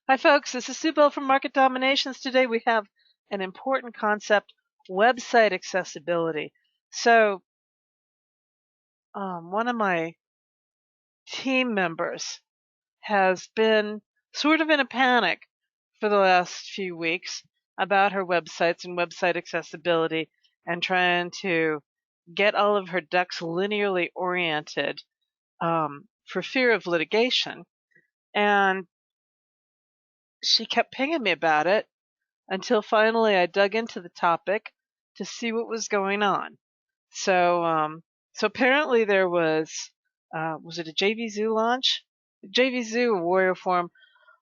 Hi folks, this is Sue Bell from Market Dominations. Today we have an important concept, website accessibility. So one of my team members has been sort of in a panic for the last few weeks about her websites and website accessibility and trying to get all of her ducks linearly oriented for fear of litigation. And she kept pinging me about it until finally I dug into the topic to see what was going on. So apparently there was it a JV launch? JV Warrior Form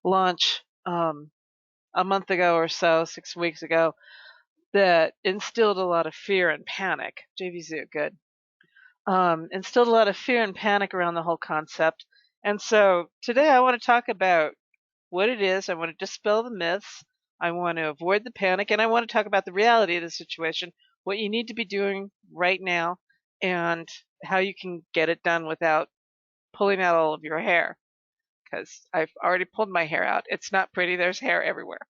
launch a month ago or so, 6 weeks ago, that instilled a lot of fear and panic. JV good. Instilled a lot of fear and panic around the whole concept. And so today I want to talk about what it is. I want to dispel the myths. I want to avoid the panic, and I want to talk about the reality of the situation, what you need to be doing right now, and how you can get it done without pulling out all of your hair. Because I've already pulled my hair out. It's not pretty. There's hair everywhere.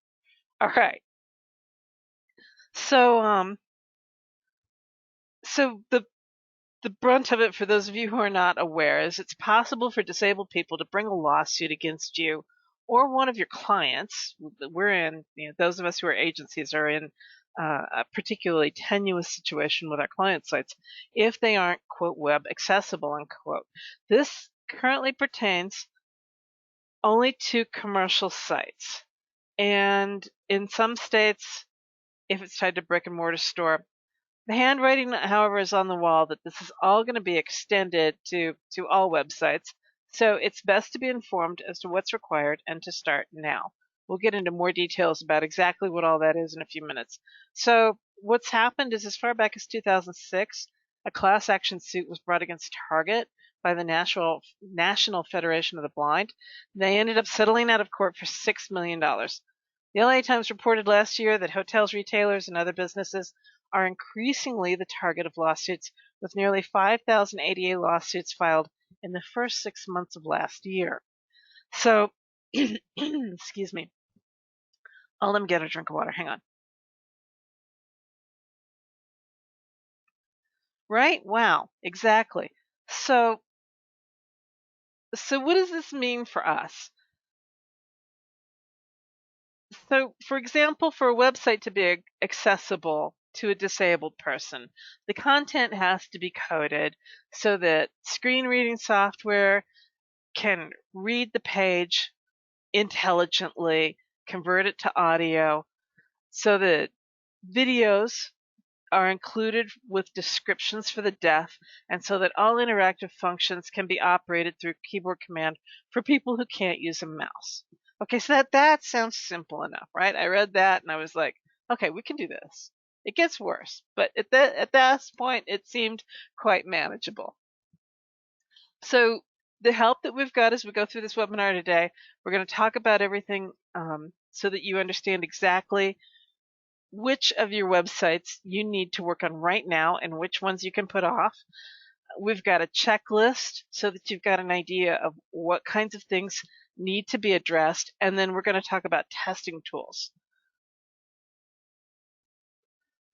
All right. So so the brunt of it, for those of you who are not aware, is it's possible for disabled people to bring a lawsuit against you or one of your clients. We're in, those of us who are agencies are in a particularly tenuous situation with our client sites if they aren't, quote, web accessible, unquote. This currently pertains only to commercial sites. And in some states, if it's tied to brick and mortar store, the handwriting, however, is on the wall that this is all going to be extended to all websites. So it's best to be informed as to what's required and to start now. We'll get into more details about exactly what all that is in a few minutes. So what's happened is, as far back as 2006, a class action suit was brought against Target by the National Federation of the Blind. They ended up settling out of court for $6 million. The LA Times reported last year that hotels, retailers, and other businesses are increasingly the target of lawsuits, with nearly 5,000 ADA lawsuits filed in the first 6 months of last year. So, excuse me. I'll let me get a drink of water. Hang on. Right? Wow. Exactly. So what does this mean for us? So, for example, for a website to be accessible to a disabled person, the content has to be coded so that screen reading software can read the page intelligently, convert it to audio, so that videos are included with descriptions for the deaf, and so that all interactive functions can be operated through keyboard command for people who can't use a mouse. Okay, so that sounds simple enough, right? I read that and I was like, okay, we can do this. It gets worse, but at that point, it seemed quite manageable. So the help that we've got as we go through this webinar today, we're going to talk about everything so that you understand exactly which of your websites you need to work on right now and which ones you can put off. We've got a checklist so that you've got an idea of what kinds of things need to be addressed, and then we're going to talk about testing tools.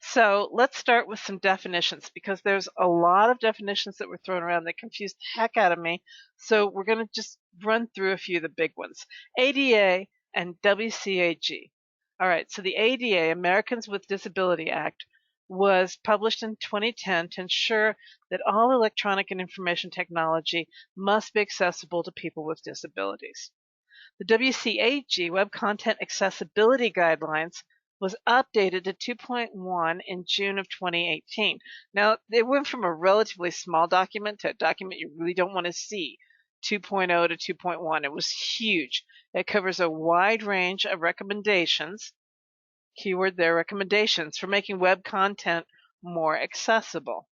So let's start with some definitions, because there's a lot of definitions that were thrown around that confused the heck out of me. So we're going to just run through a few of the big ones. ADA and WCAG. All right, so the ADA, Americans with Disability Act, was published in 2010 to ensure that all electronic and information technology must be accessible to people with disabilities. The WCAG, Web Content Accessibility Guidelines, was updated to 2.1 in June of 2018. Now, it went from a relatively small document to a document you really don't want to see. 2.0 to 2.1. It was huge. It covers a wide range of recommendations, keyword there, recommendations, for making web content more accessible.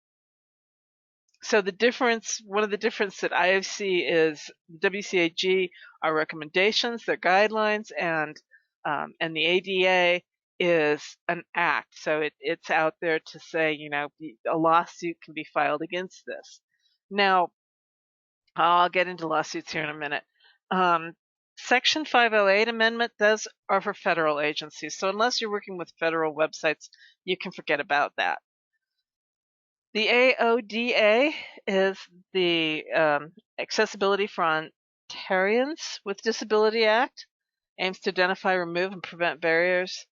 So the difference, one of the difference that I see is WCAG are recommendations, they're guidelines, and the ADA is an act. So it's out there to say, a lawsuit can be filed against this. Now, I'll get into lawsuits here in a minute. Section 508 amendment, those are for federal agencies. So unless you're working with federal websites, you can forget about that. The AODA is the Accessibility for Ontarians with Disability Act, aims to identify, remove, and prevent barriers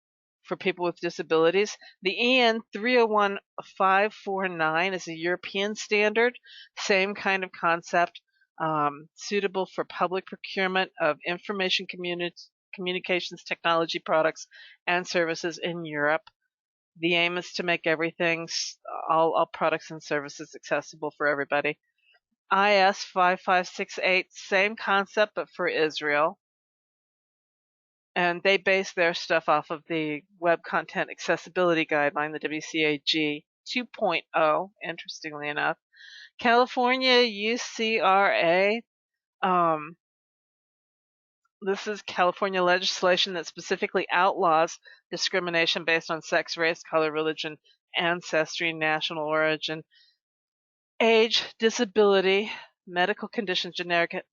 for people with disabilities. The EN 301549 is a European standard, same kind of concept, suitable for public procurement of information communications technology products and services in Europe. The aim is to make everything, all products and services accessible for everybody. IS 5568, same concept, but for Israel. And they base their stuff off of the Web Content Accessibility Guideline, the WCAG 2.0, interestingly enough. California UCRA, this is California legislation that specifically outlaws discrimination based on sex, race, color, religion, ancestry, national origin, age, disability, medical conditions,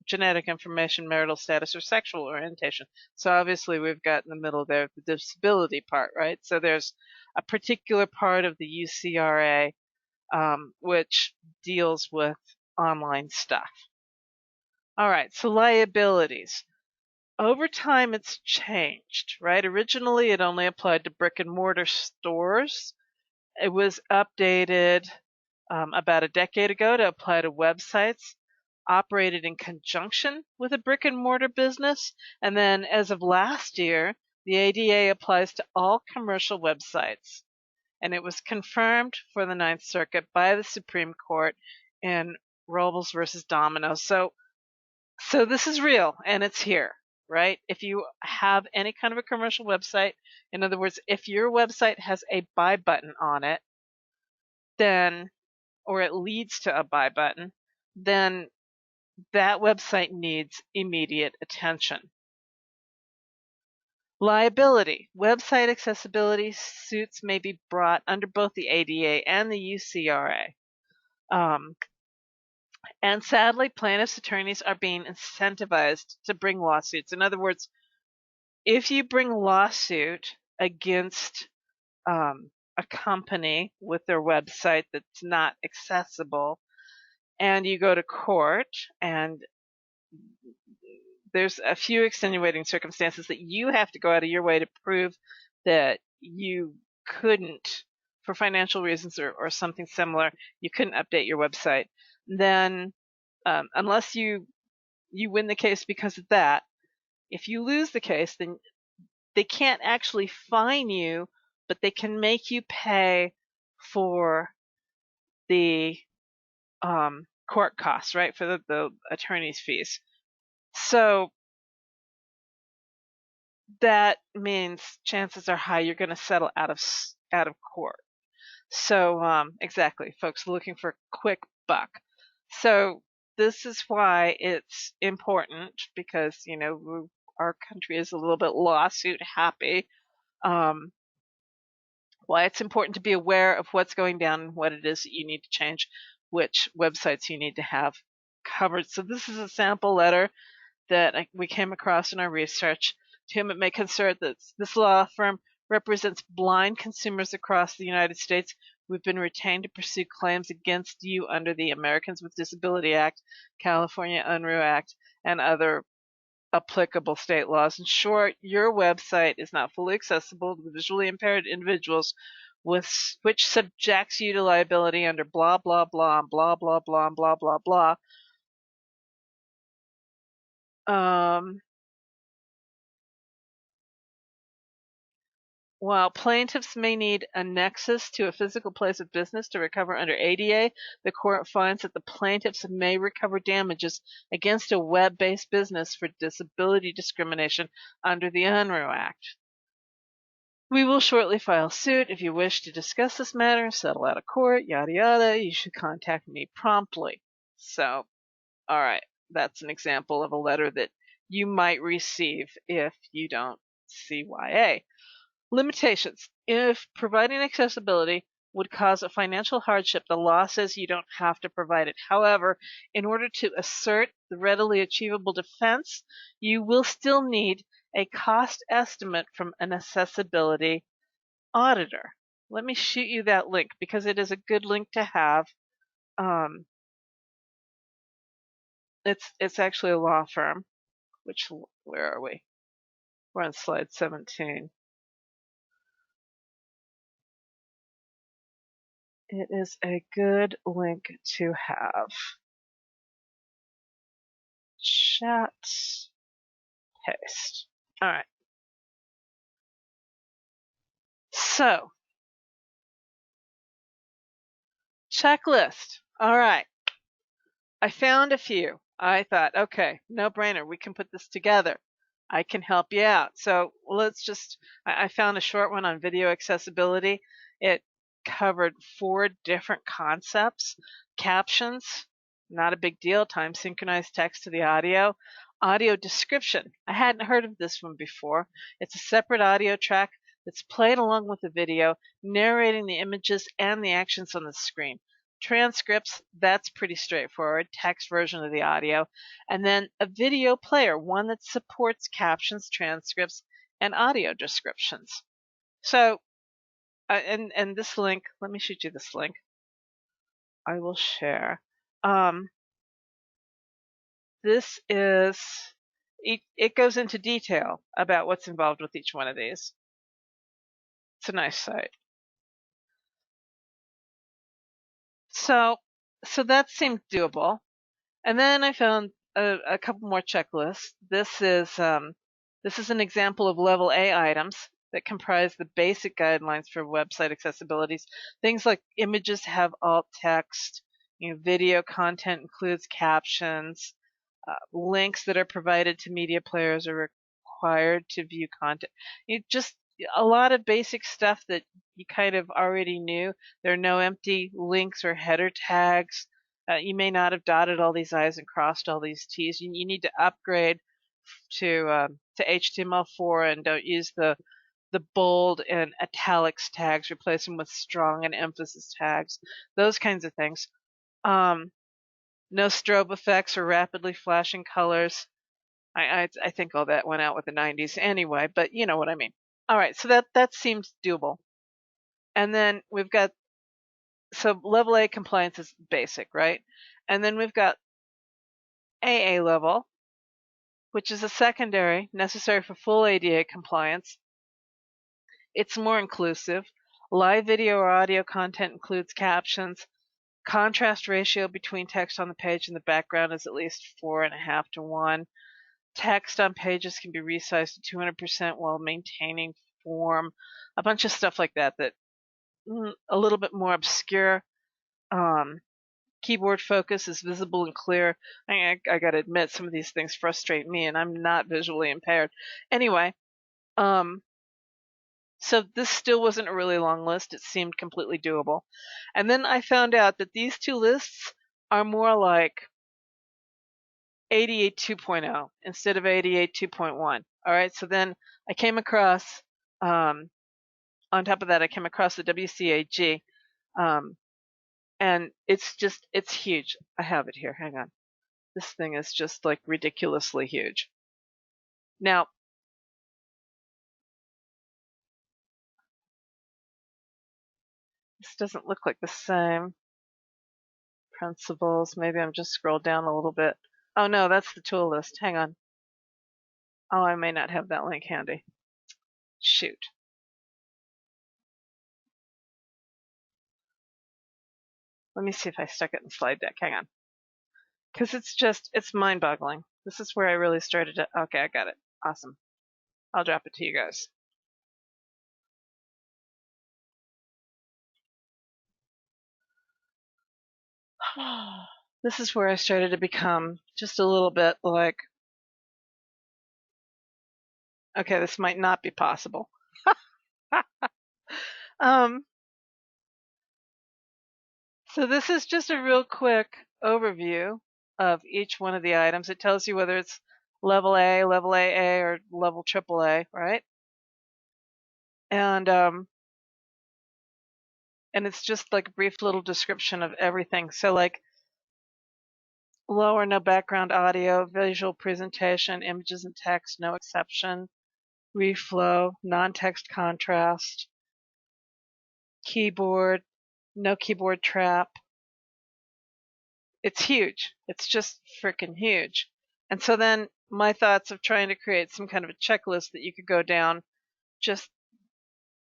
genetic information, marital status, or sexual orientation. So obviously we've got in the middle there the disability part, right? So there's a particular part of the UCRA which deals with online stuff. All right, so liabilities. Over time, it's changed, right? Originally, it only applied to brick and mortar stores. It was updated about a decade ago to apply to websites operated in conjunction with a brick and mortar business. And then as of last year, the ADA applies to all commercial websites. And it was confirmed for the Ninth Circuit by the Supreme Court in Robles versus Domino. So this is real and it's here, right? If you have any kind of a commercial website, in other words, if your website has a buy button on it, then, or it leads to a buy button, then that website needs immediate attention. Liability. Website accessibility suits may be brought under both the ADA and the UCRA. And sadly, plaintiffs' attorneys are being incentivized to bring lawsuits. In other words, if you bring a lawsuit against a company with their website that's not accessible, and you go to court, and there's a few extenuating circumstances that you have to go out of your way to prove that you couldn't, for financial reasons or something similar, you couldn't update your website, then unless you win the case because of that, if you lose the case, then they can't actually fine you, but they can make you pay for the court costs, right, for the attorney's fees. So that means chances are high you're going to settle out of court. So exactly, folks looking for a quick buck. So this is why it's important, because our country is a little bit lawsuit happy. Why it's important to be aware of what's going down and what it is that you need to change, which websites you need to have covered. So this is a sample letter that we came across in our research. To whom it may concern that this law firm represents blind consumers across the United States. We've been retained to pursue claims against you under the Americans with Disability Act, California Unruh Act, and other applicable state laws. In short, your website is not fully accessible to visually impaired individuals, which subjects you to liability under blah, blah, blah, blah, blah, blah, blah, blah, blah. While plaintiffs may need a nexus to a physical place of business to recover under ADA, the court finds that the plaintiffs may recover damages against a web-based business for disability discrimination under the Unruh Act. We will shortly file suit. If you wish to discuss this matter, settle out of court, yada yada, you should contact me promptly. So, all right, that's an example of a letter that you might receive if you don't CYA. Limitations. If providing accessibility, would cause a financial hardship, the law says you don't have to provide it. However, in order to assert the readily achievable defense, you will still need a cost estimate from an accessibility auditor. Let me shoot you that link because it is a good link to have. It's actually a law firm. Where are we? We're on slide 17. It is a good link to have. Chat, paste. All right. So, checklist. All right. I found a few. I thought, okay, no brainer. We can put this together. I can help you out. So I found a short one on video accessibility. It covered 4 different concepts. Captions, not a big deal. Time synchronized text to the audio. Audio description. I hadn't heard of this one before. It's a separate audio track that's played along with the video, narrating the images and the actions on the screen. Transcripts, that's pretty straightforward, text version of the audio. And then a video player, one that supports captions, transcripts, and audio descriptions. So, and this link, let me shoot you this link. I will share. This is, it goes into detail about what's involved with each one of these. It's a nice site. So that seemed doable. And then I found a couple more checklists. This is an example of level A items that comprise the basic guidelines for website accessibilities. Things like images have alt text, video content includes captions, links that are provided to media players are required to view content. Just a lot of basic stuff that you kind of already knew. There are no empty links or header tags. You may not have dotted all these I's and crossed all these T's. You need to upgrade to HTML4 and don't use the bold and italics tags. Replace them with strong and emphasis tags. Those kinds of things. No strobe effects or rapidly flashing colors. I think all that went out with the 90s anyway, but you know what I mean. All right, so that seems doable. And then we've got, so level A compliance is basic, right? And then we've got AA level, which is a secondary necessary for full ADA compliance. It's more inclusive. Live video or audio content includes captions. Contrast ratio between text on the page and the background is at least 4.5 to 1. Text on pages can be resized to 200% while maintaining form. A bunch of stuff like that a little bit more obscure. Keyboard focus is visible and clear. I gotta admit, some of these things frustrate me, and I'm not visually impaired. Anyway, so this still wasn't a really long list. It seemed completely doable. And then I found out that these two lists are more like 88 2.0 instead of 88 2.1. All right, so then I came across, on top of that, I came across the WCAG, and it's huge. I have it here. Hang on. This thing is just like ridiculously huge. Now, this doesn't look like the same principles. Maybe I'm just scrolled down a little bit. Oh no, that's the tool list. Hang on. Oh, I may not have that link handy. Shoot. Let me see if I stuck it in slide deck. Hang on. Because it's mind-boggling. This is where I really started to, okay, I got it. Awesome. I'll drop it to you guys. This is where I started to become just a little bit like, okay, this might not be possible. So this is just a real quick overview of each one of the items. It tells you whether it's level A, level AA, or level AAA, right? And and it's just like a brief little description of everything. So like low or no background audio, visual presentation, images and text, no exception, reflow, non-text contrast, keyboard, no keyboard trap. It's huge. It's just freaking huge. And so then my thoughts of trying to create some kind of a checklist that you could go down just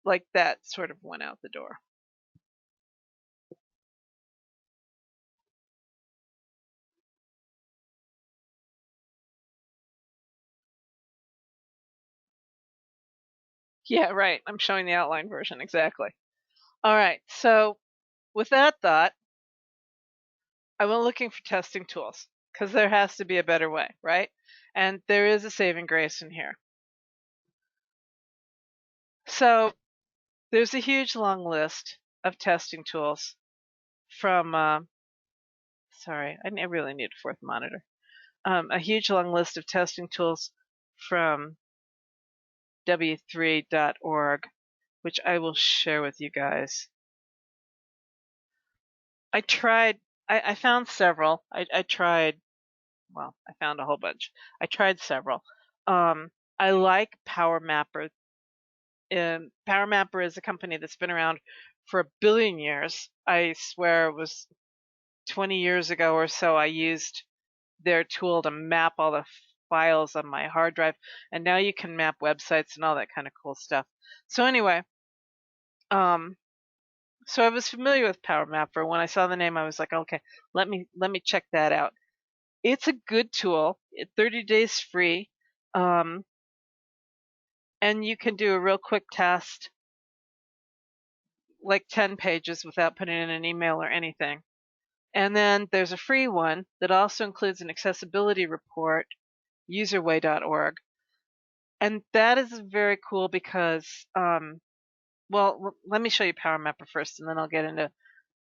like that sort of went out the door. Yeah, right. I'm showing the outline version. Exactly. All right. So with that thought, I went looking for testing tools because there has to be a better way, right? And there is a saving grace in here. So there's a huge long list of testing tools from, sorry, I really need a fourth monitor. A huge long list of testing tools from w3.org, which I will share with you guys. I tried, I found several. I tried, well, I found a whole bunch. I tried several. I like PowerMapper. And PowerMapper is a company that's been around for a billion years. I swear it was 20 years ago or so I used their tool to map all the files on my hard drive, and now you can map websites and all that kind of cool stuff. So anyway, so I was familiar with PowerMapper. When I saw the name, I was like, okay, let me check that out. It's a good tool. 30 days free, and you can do a real quick test, like 10 pages, without putting in an email or anything. And then there's a free one that also includes an accessibility report, userway.org. And that is very cool because, well, let me show you PowerMapper first, and then I'll get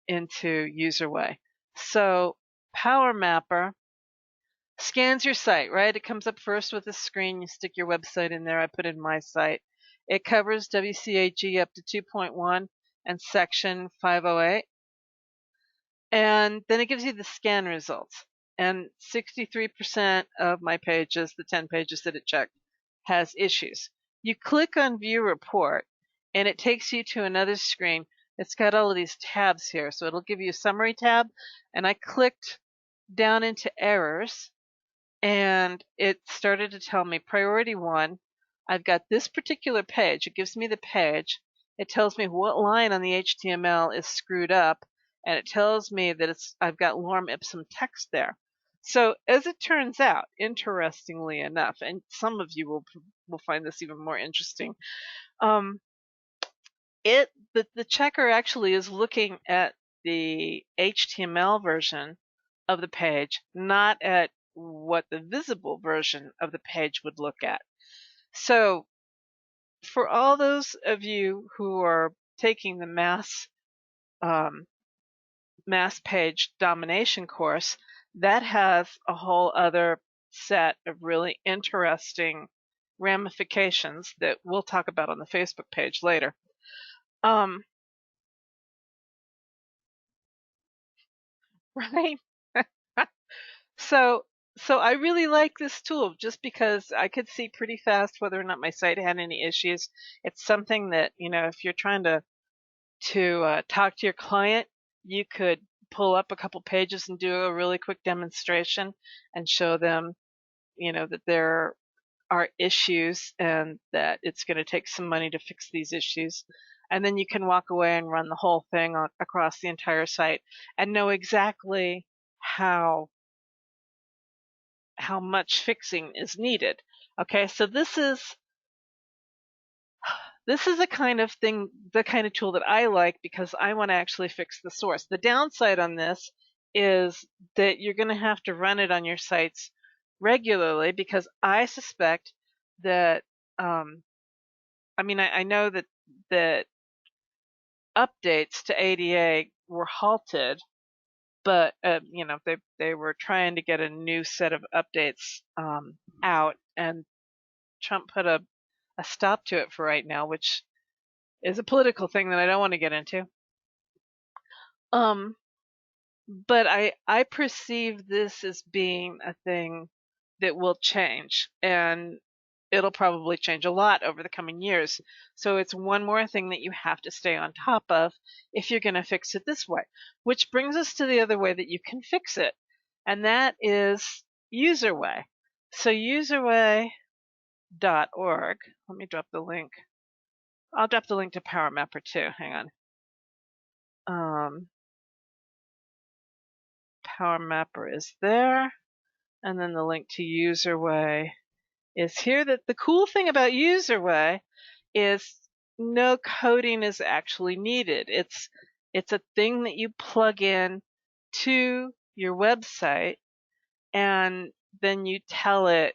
into userway. So PowerMapper scans your site, right? It comes up first with a screen. You stick your website in there. I put in my site. It covers WCAG up to 2.1 and section 508. And then it gives you the scan results. And 63% of my pages, the 10 pages that it checked, has issues. You click on View Report, and it takes you to another screen. It's got all of these tabs here. So it'll give you a summary tab. And I clicked down into errors, and it started to tell me priority 1. I've got this particular page. It gives me the page. It tells me what line on the HTML is screwed up, and it tells me that I've got lorem ipsum text there. So as it turns out, interestingly enough, and some of you will find this even more interesting, the checker actually is looking at the HTML version of the page, not at what the visible version of the page would look at. So for all those of you who are taking the mass page domination course, that has a whole other set of really interesting ramifications that we'll talk about on the Facebook page later. Right? So so I really like this tool just because I could see pretty fast whether or not my site had any issues. It's something that, if you're trying to talk to your client, you could pull up a couple pages and do a really quick demonstration and show them, that there are issues and that it's going to take some money to fix these issues. And then you can walk away and run the whole thing across the entire site and know exactly how much fixing is needed. Okay, so this is a kind of thing, the kind of tool that I like because I want to actually fix the source. The downside on this is that you're going to have to run it on your sites regularly because I suspect that, I know that updates to ADA were halted, but they were trying to get a new set of updates out, and Trump put a stop to it for right now, which is a political thing that I don't want to get into. Um, but I perceive this as being a thing that will change, and it'll probably change a lot over the coming years. So it's one more thing that you have to stay on top of if you're going to fix it this way. Which brings us to the other way that you can fix it, and that is UserWay. So userway.org, let me drop the link. I'll drop the link to PowerMapper too. Hang on. PowerMapper is there, and then the link to UserWay is here. That the cool thing about UserWay is no coding is actually needed. It's a thing that you plug in to your website, and then you tell it,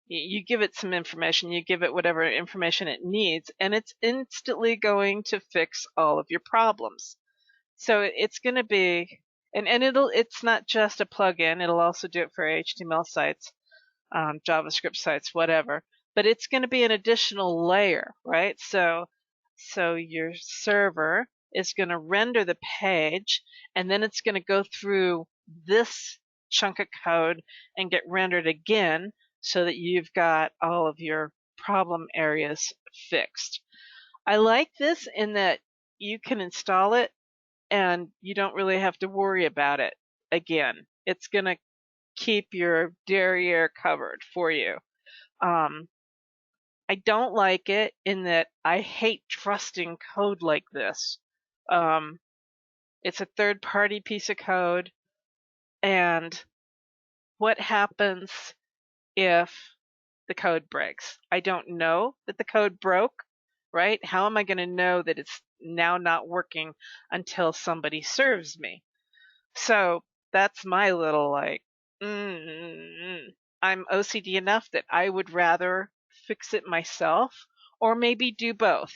you give it some information, you give it whatever information it needs, and it's instantly going to fix all of your problems. So it's going to be, and it's not just a plugin, it'll also do it for HTML sites, JavaScript sites, whatever. But it's going to be an additional layer, right? So your server is going to render the page, and then it's going to go through this chunk of code and get rendered again so that you've got all of your problem areas fixed. I like this in that you can install it and you don't really have to worry about it again. It's going to keep your derriere covered for you. I don't like it in that I hate trusting code like this. It's a third-party piece of code, and what happens if the code breaks? I don't know that the code broke, right? How am I going to know that it's now not working until somebody serves me? So that's my little like, I'm OCD enough that I would rather fix it myself, or maybe do both.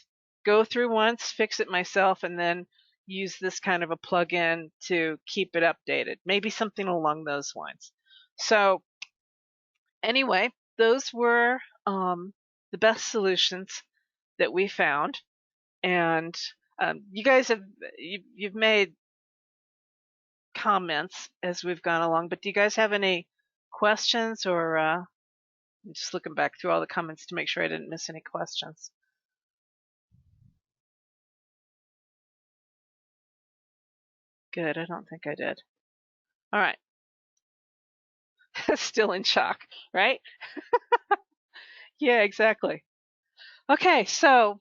Go through once, fix it myself, and then use this kind of a plugin to keep it updated. Maybe something along those lines. So anyway, those were the best solutions that we found, and you guys you've made comments as we've gone along, but do you guys have any questions, or I'm just looking back through all the comments to make sure I didn't miss any questions. Good, I don't think I did. All right. Still in shock, right? Yeah, exactly. Okay, so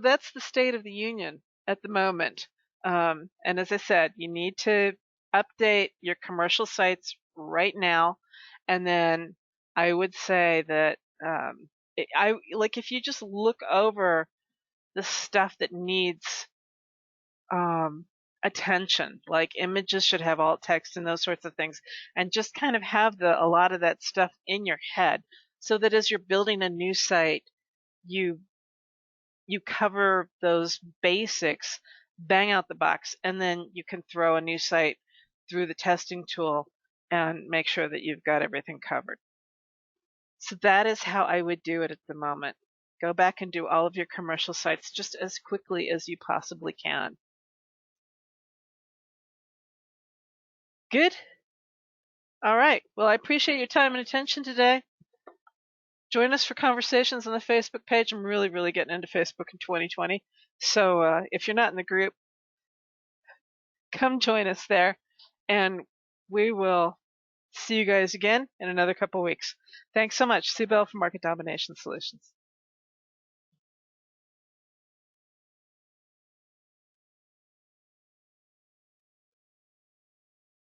that's the state of the union at the moment. And as I said, you need to update your commercial sites right now. And then I would say that I like if you just look over the stuff that needs attention, like images should have alt text and those sorts of things, and just kind of have a lot of that stuff in your head, so that as you're building a new site, you cover those basics, bang out the box, and then you can throw a new site through the testing tool and make sure that you've got everything covered. So that is how I would do it at the moment. Go back and do all of your commercial sites just as quickly as you possibly can. Good? All right. Well, I appreciate your time and attention today. Join us for conversations on the Facebook page. I'm really, really getting into Facebook in 2020. So if you're not in the group, come join us there, and we will see you guys again in another couple weeks. Thanks so much. Sue Bell from Market Domination Solutions.